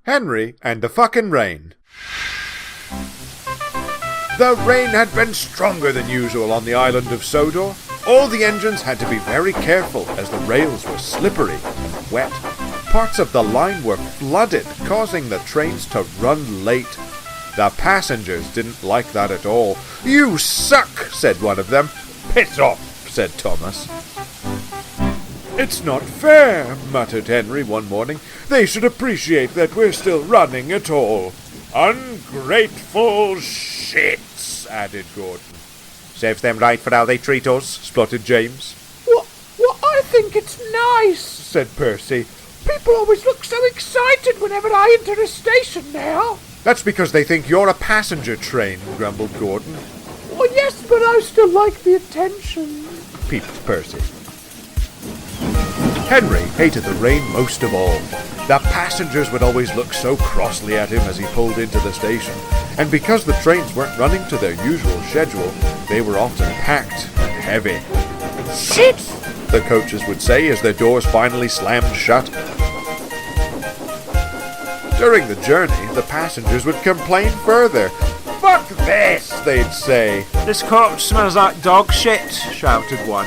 Henry and the fucking rain. The rain had been stronger than usual on the island of Sodor. All the engines had to be very careful as the rails were slippery and wet. Parts of the line were flooded, causing the trains to run late. The passengers didn't like that at all. "You suck," said one of them. "Piss off," said Thomas. "It's not fair," muttered Henry one morning. "They should appreciate that we're still running at all." "Ungrateful shits," added Gordon. "Serves them right for how they treat us," spluttered James. Well, I think it's nice," said Percy. "People always look so excited whenever I enter a station now." "That's because they think you're a passenger train," grumbled Gordon. "Oh, yes, but I still like the attention," peeped Percy. Henry hated the rain most of all. The passengers would always look so crossly at him as he pulled into the station, and because the trains weren't running to their usual schedule, they were often packed and heavy. "Shit!" the coaches would say as their doors finally slammed shut. During the journey, the passengers would complain further. "Fuck this," they'd say. "This coach smells like dog shit," shouted one.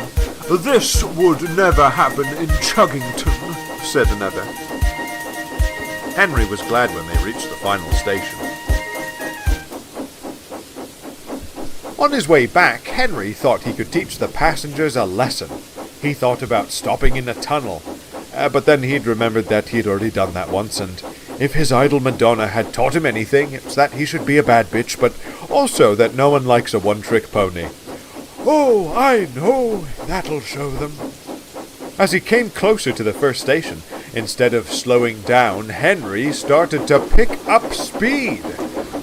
"This would never happen in Chuggington," said another. Henry was glad when they reached the final station. On his way back, Henry thought he could teach the passengers a lesson. He thought about stopping in a tunnel, but then he'd remembered that he'd already done that once, and if his idol Madonna had taught him anything, it's that he should be a bad bitch, but also that no one likes a one-trick pony. "Oh, I know, that'll show them." As he came closer to the first station, instead of slowing down, Henry started to pick up speed.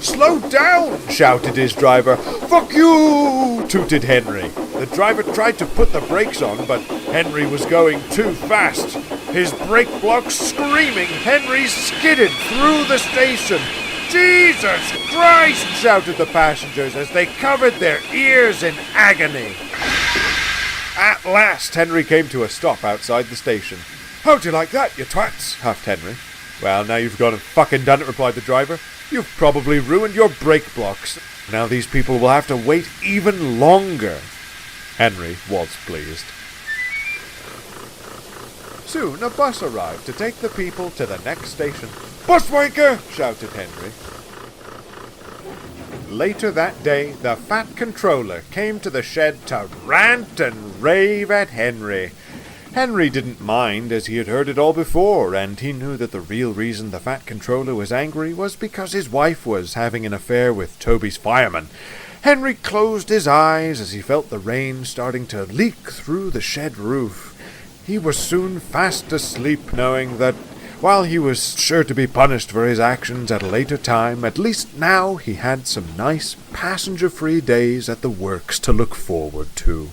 "Slow down!" shouted his driver. "Fuck you!" tooted Henry. The driver tried to put the brakes on, but Henry was going too fast. His brake block screaming, Henry skidded through the station. "Jesus Christ!" shouted the passengers as they covered their ears in agony. At last, Henry came to a stop outside the station. "How'd you like that, you twats?" huffed Henry. "Well, now you've gone and fucking done it," replied the driver. "You've probably ruined your brake blocks. Now these people will have to wait even longer." Henry was pleased. Soon a bus arrived to take the people to the next station. "Bus wanker!" shouted Henry. Later that day, the Fat Controller came to the shed to rant and rave at Henry. Henry didn't mind, as he had heard it all before, and he knew that the real reason the Fat Controller was angry was because his wife was having an affair with Toby's fireman. Henry closed his eyes as he felt the rain starting to leak through the shed roof. He was soon fast asleep, knowing that while he was sure to be punished for his actions at a later time, at least now he had some nice passenger-free days at the works to look forward to.